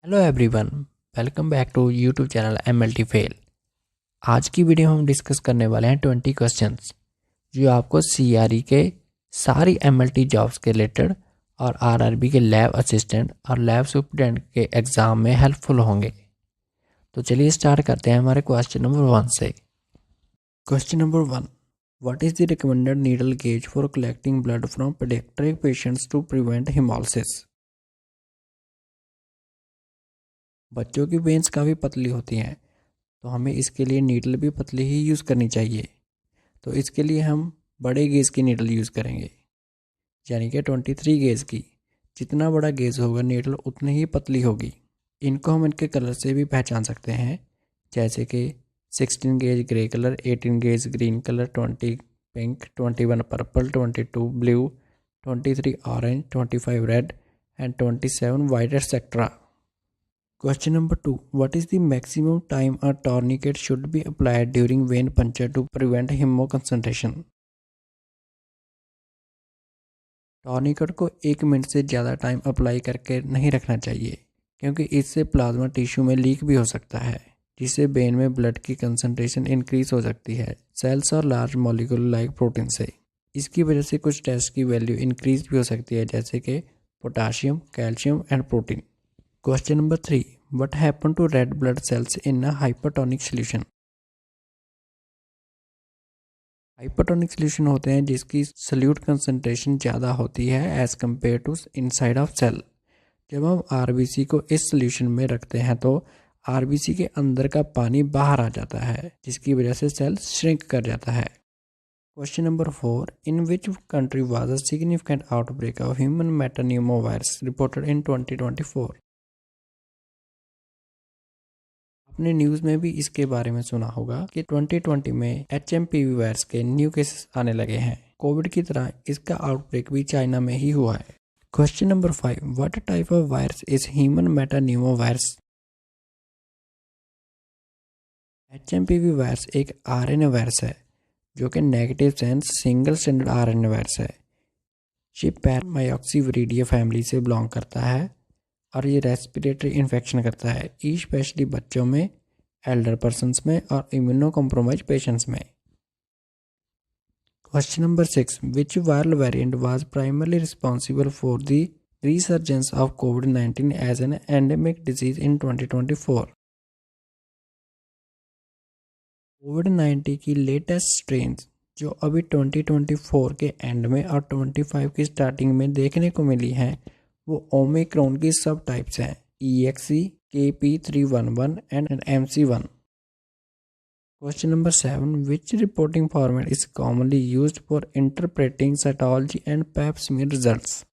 Hello everyone, welcome back to YouTube channel MLT fail. आज की video में हम डिस्कस करने वाले हैं 20 क्वेश्चंस जो आपको CRE के सारी MLT जॉब्स के रिलेटेड और RRB के लैब असिस्टेंट और लैब सुपरटेंडेंट के एग्ज़ाम में हेल्पफुल होंगे। तो चलिए स्टार्ट करते हैं हमारे क्वेश्चन नंबर 1 से। Question number 1, what is the recommended needle gauge for collecting blood from paediatric patients to prevent haemolysis? बच्चों की वेन्स काफ़ी पतली होती हैं, तो हमें इसके लिए नीडल भी पतली ही यूज़ करनी चाहिए। तो इसके लिए हम बड़े गेज की नीडल यूज़ करेंगे, यानी कि 23 गेज की। जितना बड़ा गेज होगा नीडल उतनी ही पतली होगी। इनको हम इनके कलर से भी पहचान सकते हैं, जैसे कि 16 gauge grey colour, 18 gauge green colour, 20 pink, 21 purple, 22 blue, 23 orange, 25 red and 27 white etcetera. Question number 2. What is the maximum time a tourniquet should be applied during vein puncture to prevent hemoconcentration? टॉर्निकेट को 1 minute से ज़्यादा time apply करके नहीं रखना चाहिए, क्योंकि इससे plasma tissue में लीक भी हो सकता है, जिससे वेन में ब्लड की कंसंट्रेशन इंक्रीज हो सकती है सेल्स और लार्ज मॉलिक्यूल लाइक प्रोटीन से। इसकी वजह से कुछ टेस्ट की वैल्यू इंक्रीज भी हो सकती है, जैसे कि potassium, calcium and protein. Question number 3. What happened to red blood cells in a hypertonic solution? Hypertonic solution होते हैं जिसकी सल्यूट कंसंट्रेशन ज़्यादा होती है as compare to inside of cell. जब हम RBC को इस सोल्यूशन में रखते हैं तो RBC के अंदर का पानी बाहर आ जाता है, जिसकी वजह से सेल श्रिंक कर जाता है। Question number 4. In which country was a significant outbreak of human metapneumovirus reported in 2024? आपने न्यूज़ में भी इसके बारे में सुना होगा कि 2020 में HMPV वायरस के न्यू केसेस आने लगे हैं। कोविड की तरह इसका आउटब्रेक भी चाइना में ही हुआ है। Question number 5. What type of virus is human metapneumo virus? HMPV virus एक RNA वायरस है जो कि negative sense single standard RNA virus है। ये पैरामायोक्सीविरिडिया फैमिली से बिलोंग करता है और ये रेस्पिरेटरी इन्फेक्शन करता है, स्पेशली बच्चों में, एल्डर पर्सन्स में और इम्यूनो कॉम्प्रोमाइज पेशेंट्स में। Question number 6. Which viral variant was primarily responsible for the resurgence of COVID-19 as an endemic disease in 2024? COVID-19 की लेटेस्ट स्ट्रेन जो अभी 2024 के एंड में और 25 की स्टार्टिंग में देखने को मिली हैं, वो ओमिक्रॉन की सब टाइप्स हैं, EXE, KP.311 and MC1। Question number 7. Which reporting format is commonly used for interpreting cytology and pap smear results?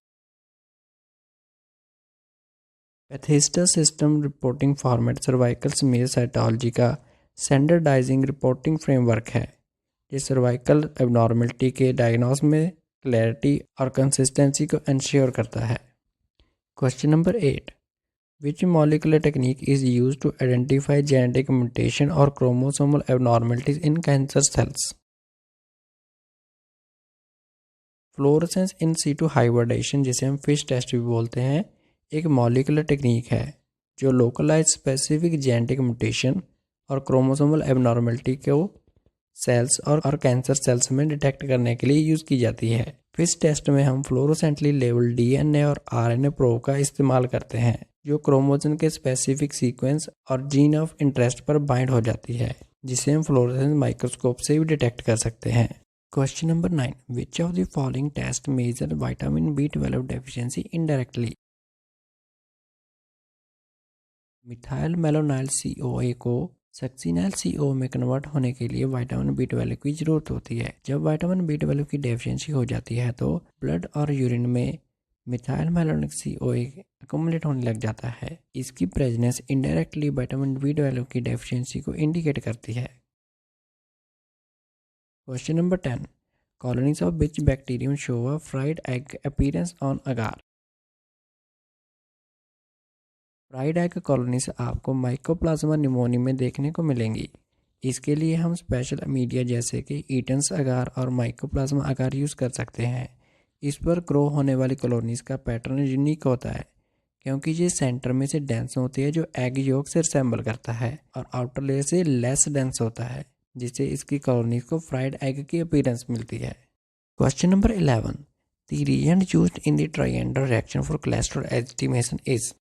Bethesda system reporting format cervical smear cytology का स्टैंडर्डाइजिंग रिपोर्टिंग फ्रेमवर्क है। ये cervical abnormality के diagnose में clarity और consistency को ensure करता है। Question number 8. Which molecular technique is used to identify genetic mutation or chromosomal abnormalities in cancer cells? Fluorescence in situ hybridisation, जिसे हम फिश टेस्ट भी बोलते हैं, एक मॉलिकुलर टेक्निक है जो लोकलाइज स्पेसिफिक जेनेटिक म्यूटेशन और क्रोमोसोमल एबनॉर्मलिटी को सेल्स और कैंसर सेल्स में डिटेक्ट करने के लिए यूज़ की जाती है। फिश टेस्ट में हम फ्लोरोसेंटली लेवल DNA और RNA प्रोब का इस्तेमाल करते हैं जो क्रोमोजोम के स्पेसिफिक सीक्वेंस और जीन ऑफ इंटरेस्ट पर बाइंड हो जाती है, जिसे हम फ्लोरोसेंस माइक्रोस्कोप से भी डिटेक्ट कर सकते हैं। Question number 9. Which of the following test measure vitamin B12 deficiency indirectly? Methyl malonyl CoA को सक्सिनाइल CO में कन्वर्ट होने के लिए विटामिन B12 की ज़रूरत होती है। जब विटामिन B12 की डेफिशिएंसी हो जाती है तो ब्लड और यूरिन में मिथाइल मेलोनिक CoA अकोमुलेट होने लग जाता है। इसकी प्रेजेंस इनडायरेक्टली विटामिन B12 की डेफिशिएंसी को इंडिकेट करती है। Question number 10. Colonies of which bacterium show a fried egg appearance on agar? Fried egg colonies आपको माइकोप्लाज्मा निमोनी में देखने को मिलेंगी। इसके लिए हम स्पेशल मीडिया जैसे कि ईटन्स अगार और माइकोप्लाज्मा अगार यूज़ कर सकते हैं। इस पर ग्रो होने वाली कॉलोनीज का पैटर्न यूनिक होता है, क्योंकि ये सेंटर में से डेंस होती है जो एग योक से रिसेंबल करता है, और आउटर लेयर से लेस डेंस होता है, जिससे इसकी कॉलोनीज को फ्राइड एग की अपीयरेंस मिलती है। Question number 11, the reagent used in the Trinder reaction for cholesterol estimation is.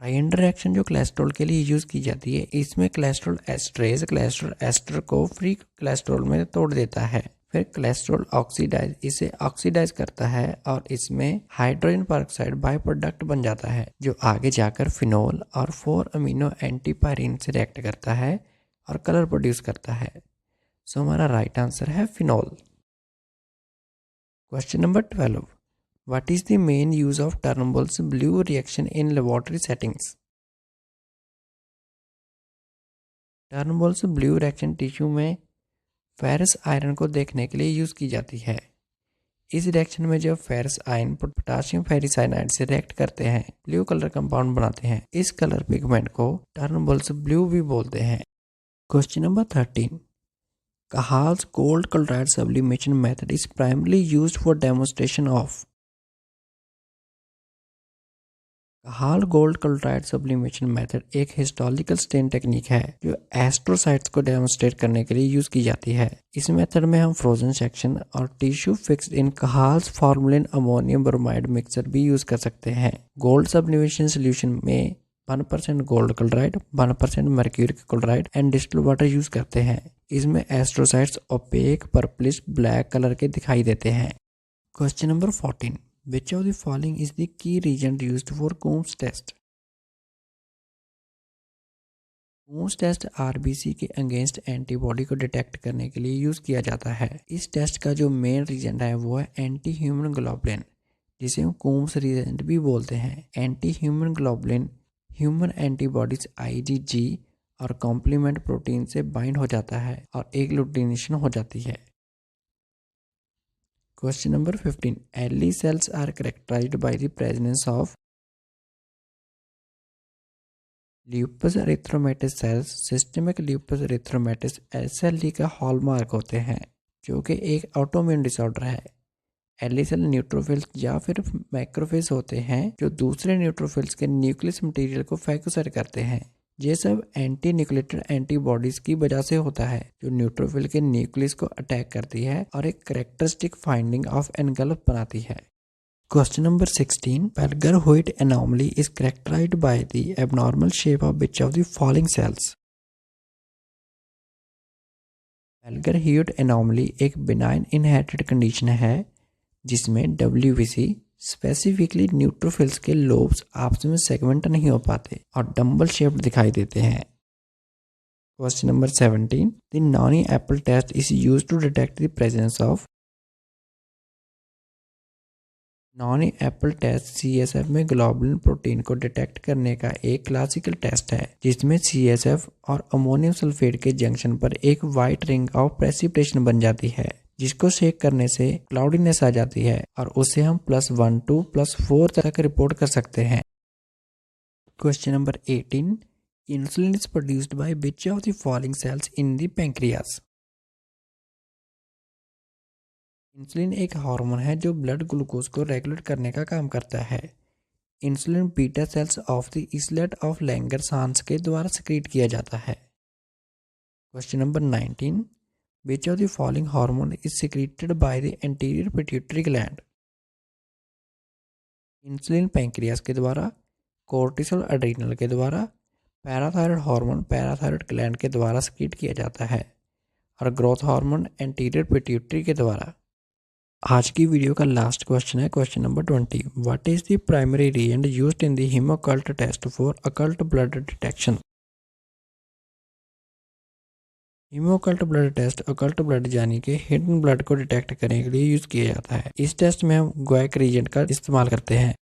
Trinder reaction जो कोलेस्ट्रॉल के लिए यूज की जाती है, इसमें कोलेस्ट्रॉल एस्टरेज कोलेस्ट्रॉल एस्टर को फ्री कोलेस्ट्रॉल में तोड़ देता है, फिर कोलेस्ट्रॉल ऑक्सीडाइज इसे ऑक्सीडाइज करता है और इसमें हाइड्रोजन पेरोक्साइड बाय प्रोडक्ट बन जाता है, जो आगे जाकर फिनोल और 4 अमीनो एंटीपायरीन से रिएक्ट करता है और कलर प्रोड्यूस करता है। सो हमारा राइट आंसर है phenol. Question number 12, what is the main use of Turnbull's blue reaction in laboratory settings? Turnbull's blue reaction tissue में फेरस आयरन को देखने के लिए यूज की जाती है। इस रिएक्शन में जब फेरस आयन पोटाशियम फेरिसाइनाइड से रिएक्ट करते हैं, ब्लू कलर कंपाउंड बनाते हैं। इस कलर पिगमेंट को टर्नबुल्स ब्लू भी बोलते हैं। Question number 13, Cahall's gold chloride sublimation method is primarily used for demonstration of। Cahall gold chloride sublimation method एक हिस्टोरिकल स्टेन टेक्निक है जो एस्ट्रोसाइट्स को डेमोन्स्ट्रेट करने के लिए यूज की जाती है। इस मेथड में हम फ्रोजन सेक्शन और tissue fixed in Cahall's formalin ammonium bromide mixer भी यूज कर सकते हैं। गोल्ड सब्लिमेशन सोल्यूशन में 1% gold chloride, 1% mercuric chloride and distilled water use करते हैं। इसमें astrocytes opaque purplish black colour के दिखाई देते हैं। Question number 14, Which of the following is the key reagent used for Coombs test? Coombs test RBC के against antibody को detect करने के लिए यूज किया जाता है। इस टेस्ट का जो मेन रिएजेंट है वो है एंटी ह्यूमन ग्लोबुलिन, जिसे हम Coombs रिएजेंट भी बोलते हैं। Anti human globulin human antibodies IgG और कॉम्प्लीमेंट प्रोटीन से बाइंड हो जाता है और एग्लूटिनेशन हो जाती है। Question number 15, LE cells are characterized by the presence of lupus erythematosus cells। Systemic lupus erythematosus SLE का हॉलमार्क होते हैं, जो कि एक ऑटोइम्यून डिसऑर्डर है। LE सेल न्यूट्रोफिल्स या फिर मैक्रोफेज होते हैं जो दूसरे न्यूट्रोफिल्स के न्यूक्लियस मटेरियल को फैगोसाइट करते हैं। ये सब एंटी न्यूक्लिएटेड एंटीबॉडीज की वजह से होता है जो न्यूट्रोफिल के न्यूक्लियस को अटैक करती है और एक कैरेक्टरिस्टिक फाइंडिंग ऑफ एनगल्फ बनाती है। Question number 16, Pelger Huet anomaly is characterised by the abnormal shape of which of the following cells. Pelger Huet anomaly एक बिनाइन इनहेरिटेड कंडीशन है जिसमें WBC स्पेसिफिकली न्यूट्रोफिल्स के लोब्स आपस में सेगमेंट नहीं हो पाते और डंबल शेप्ड दिखाई देते हैं। Question number 17, the Nonne Apelt test is used to detect the presence of. Nonne Apelt test CSF में ग्लोबुलिन प्रोटीन को डिटेक्ट करने का एक क्लासिकल टेस्ट है जिसमें CSF और अमोनियम सल्फेट के जंक्शन पर एक वाइट रिंग ऑफ प्रेसिपिटेशन बन जाती है, जिसको शेक करने से क्लाउडीनेस आ जाती है और उसे हम +1 to +4 तक रिपोर्ट कर सकते हैं। Question number 18, insulin is produced by which of the following sales in the pancreas. Insulin एक हार्मोन है जो ब्लड ग्लूकोज को रेगुलेट करने का काम करता है। Insulin beta cells of the islet of Langerhans के द्वारा सिक्रीट किया जाता है। Question number 19, Which of the following hormone is secreted by the anterior pituitary gland? Insulin pancreas के द्वारा, कोर्टिसोल एड्रिनल के द्वारा, पैराथायरॉयड हार्मोन पैराथायरॉयड ग्लैंड के द्वारा सिक्रीट किया जाता है और ग्रोथ हार्मोन एंटीरियर पिट्यूटरी के द्वारा। आज की वीडियो का लास्ट क्वेश्चन है question number 20, what is the primary reagent used in the Hemoccult test for occult blood detection. Hemoccult blood test occult blood यानी कि हिडन ब्लड को डिटेक्ट करने के लिए यूज किया जाता है। इस टेस्ट में हम ग्वाइक रिएजेंट का इस्तेमाल करते हैं।